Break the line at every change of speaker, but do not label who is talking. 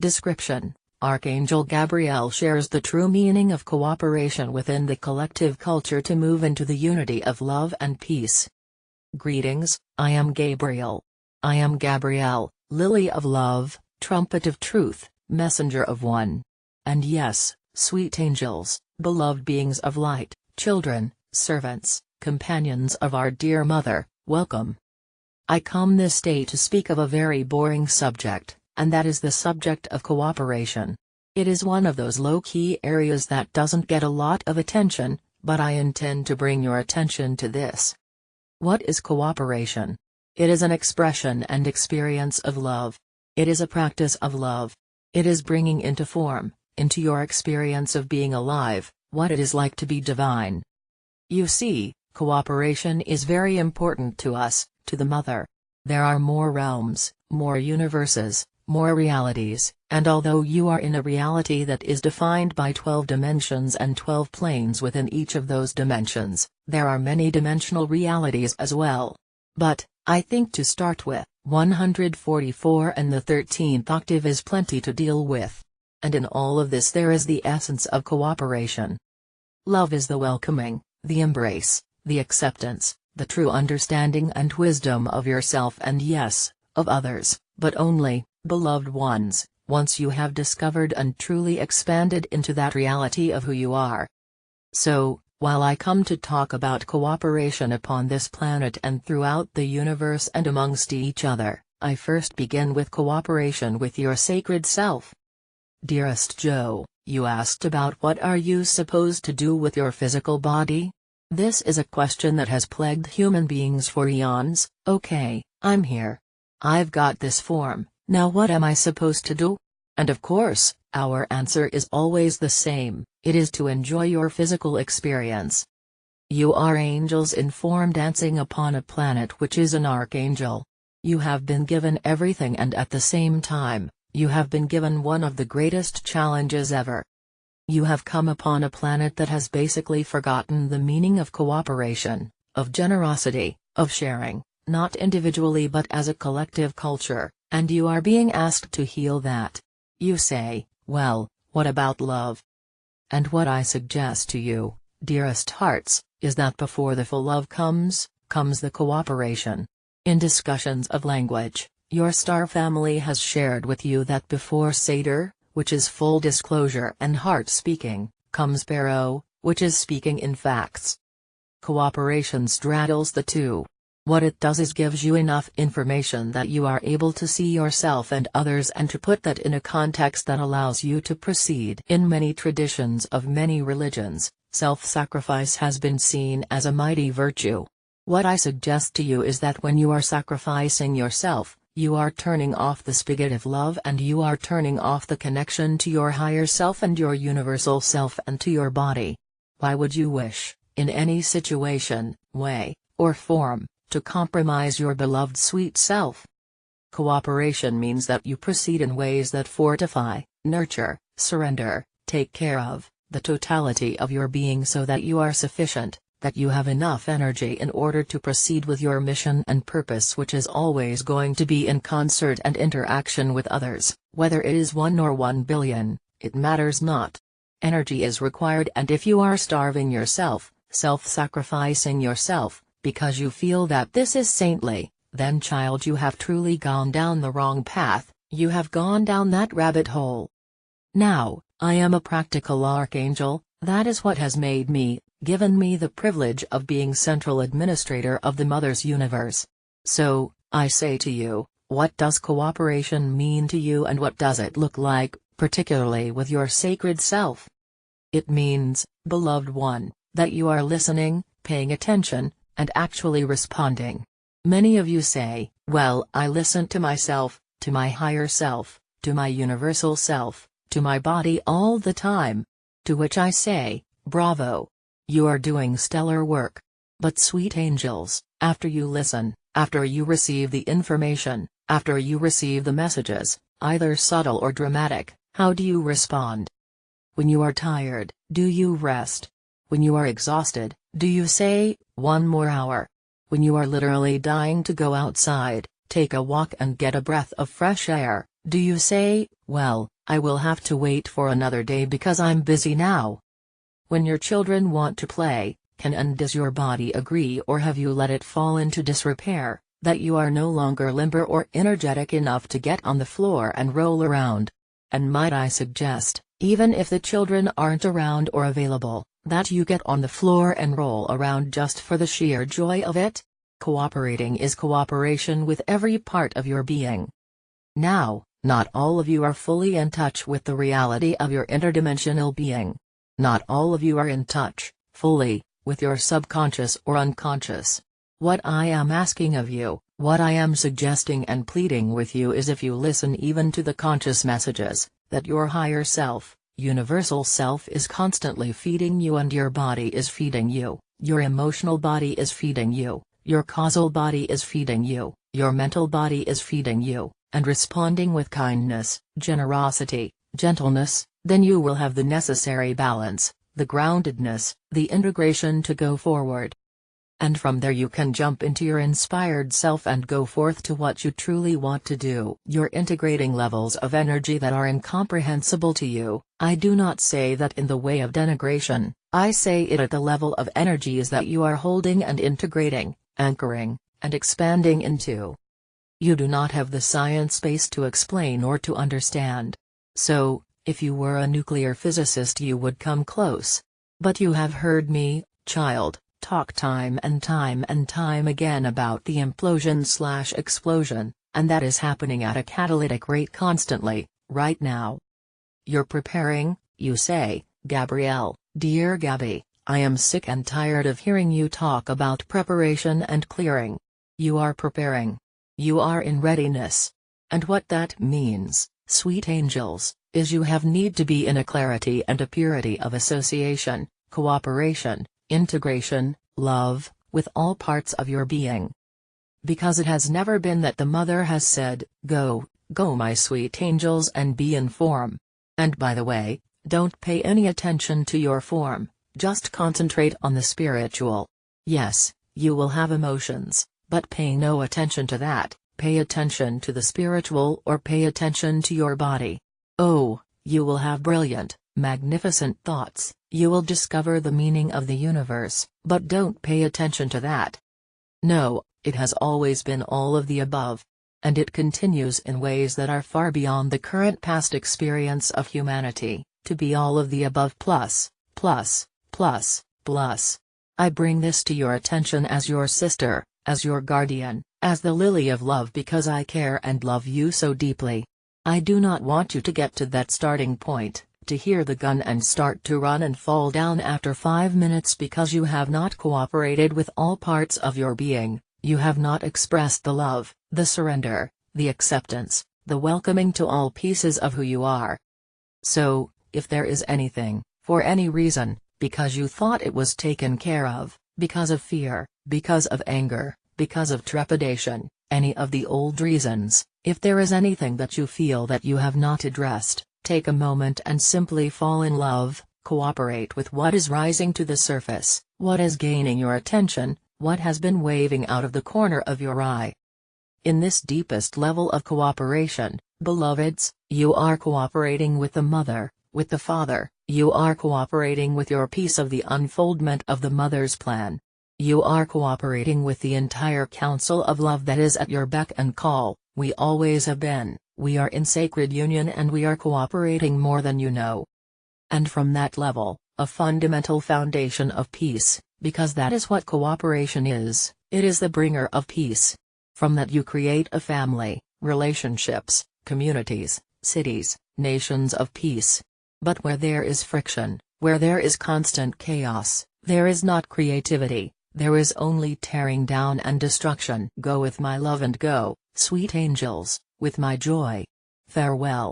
Description: Archangel Gabriel shares the true meaning of cooperation within the collective culture to move into the unity of love and peace. Greetings, I am Gabriel. I am Gabriel, lily of love, trumpet of truth, messenger of one. And yes, sweet angels, beloved beings of light, children, servants, companions of our dear Mother, welcome. I come this day to speak of a very boring subject, and that is the subject of cooperation. It is one of those low-key areas that doesn't get a lot of attention, but I intend to bring your attention to this. What is cooperation? It is an expression and experience of love. It is a practice of love. It is bringing into form, into your experience of being alive, what it is like to be divine. You see, cooperation is very important to us, to the Mother. There are more realms, more universes, more realities, and although you are in a reality that is defined by 12 dimensions and 12 planes within each of those dimensions, there are many dimensional realities as well. But, I think to start with, 144 and the 13th octave is plenty to deal with. And in all of this there is the essence of cooperation. Love is the welcoming, the embrace, the acceptance, the true understanding and wisdom of yourself and yes, of others, but only, beloved ones, once you have discovered and truly expanded into that reality of who you are. So, while I come to talk about cooperation upon this planet and throughout the universe and amongst each other, I first begin with cooperation with your sacred self. Dearest Joe, you asked about what are you supposed to do with your physical body? This is a question that has plagued human beings for eons. Okay, I'm here. I've got this form, now what am I supposed to do? And of course, our answer is always the same, it is to enjoy your physical experience. You are angels in form dancing upon a planet which is an archangel. You have been given everything and at the same time, you have been given one of the greatest challenges ever. You have come upon a planet that has basically forgotten the meaning of cooperation, of generosity, of sharing, not individually but as a collective culture, and you are being asked to heal that. You say, well, what about love? And what I suggest to you, dearest hearts, is that before the full love comes the cooperation. In discussions of language, your star family has shared with you that before Seder, which is full disclosure and heart speaking, comes Pharaoh, which is speaking in facts. Cooperation straddles the two. What it does is gives you enough information that you are able to see yourself and others and to put that in a context that allows you to proceed. In many traditions of many religions, self-sacrifice has been seen as a mighty virtue. What I suggest to you is that when you are sacrificing yourself, you are turning off the spigot of love and you are turning off the connection to your higher self and your universal self and to your body. Why would you wish, in any situation, way, or form, to compromise your beloved sweet self? Cooperation means that you proceed in ways that fortify, nurture, surrender, take care of, the totality of your being so that you are sufficient, that you have enough energy in order to proceed with your mission and purpose, which is always going to be in concert and interaction with others, whether it is 1 or 1 billion, it matters not. Energy is required, and if you are starving yourself, self-sacrificing yourself, because you feel that this is saintly, then child, you have truly gone down the wrong path, you have gone down that rabbit hole. Now, I am a practical archangel, that is what has made me, given me the privilege of being central administrator of the Mother's universe. So, I say to you, what does cooperation mean to you and what does it look like, particularly with your sacred self? It means, beloved one, that you are listening, paying attention, and actually responding. Many of you say, well, I listen to myself, to my higher self, to my universal self, to my body all the time. To which I say, bravo. You are doing stellar work. But sweet angels, after you listen, after you receive the information, after you receive the messages, either subtle or dramatic, how do you respond? When you are tired, do you rest? When you are exhausted, do you say, 1 more hour? When you are literally dying to go outside, take a walk and get a breath of fresh air, Do you say, well, I will have to wait for another day because I'm busy now? When your children want to play, can and does your body agree, or have you let it fall into disrepair, that you are no longer limber or energetic enough to get on the floor and roll around? And might I suggest, even if the children aren't around or available, that you get on the floor and roll around just for the sheer joy of it? Cooperating is cooperation with every part of your being. Now, not all of you are fully in touch with the reality of your interdimensional being. Not all of you are in touch, fully, with your subconscious or unconscious. What I am asking of you, what I am suggesting and pleading with you is, if you listen even to the conscious messages, that your higher self, universal self, is constantly feeding you, and your body is feeding you, your emotional body is feeding you, your causal body is feeding you, your mental body is feeding you, and responding with kindness, generosity, gentleness, then you will have the necessary balance, the groundedness, the integration to go forward. And from there you can jump into your inspired self and go forth to what you truly want to do. You're integrating levels of energy that are incomprehensible to you. I do not say that in the way of denigration, I say it at the level of energies that you are holding and integrating, anchoring, and expanding into. You do not have the science base to explain or to understand. So, if you were a nuclear physicist you would come close. But you have heard me, child, talk time and time again about the implosion/explosion, and that is happening at a catalytic rate constantly, right now. You're preparing, you say, Gabrielle, dear Gabby, I am sick and tired of hearing you talk about preparation and clearing. You are preparing. You are in readiness. And what that means, sweet angels, is you have need to be in a clarity and a purity of association, cooperation, integration, love, with all parts of your being. Because it has never been that the mother has said, go, go my sweet angels, and be in form. And by the way, don't pay any attention to your form, just concentrate on the spiritual. Yes, you will have emotions, but pay no attention to that, pay attention to the spiritual, or pay attention to your body. Oh, you will have brilliant, magnificent thoughts, you will discover the meaning of the universe, but don't pay attention to that. No, it has always been all of the above. And it continues in ways that are far beyond the current past experience of humanity, to be all of the above plus, plus, plus, plus. I bring this to your attention as your sister, as your guardian, as the lily of love, because I care and love you so deeply. I do not want you to get to that starting point, to hear the gun and start to run and fall down after 5 minutes because you have not cooperated with all parts of your being, you have not expressed the love, the surrender, the acceptance, the welcoming to all pieces of who you are. So, if there is anything, for any reason, because you thought it was taken care of, because of fear, because of anger, because of trepidation, any of the old reasons, if there is anything that you feel that you have not addressed, take a moment and simply fall in love, cooperate with what is rising to the surface, what is gaining your attention, what has been waving out of the corner of your eye. In this deepest level of cooperation, beloveds, you are cooperating with the mother, with the father, you are cooperating with your piece of the unfoldment of the mother's plan. You are cooperating with the entire council of love that is at your beck and call. We always have been, we are in sacred union, and we are cooperating more than you know. And from that level, a fundamental foundation of peace, because that is what cooperation is, it is the bringer of peace. From that you create a family, relationships, communities, cities, nations of peace. But where there is friction, where there is constant chaos, there is not creativity, there is only tearing down and destruction. Go with my love and go, sweet angels, with my joy. Farewell.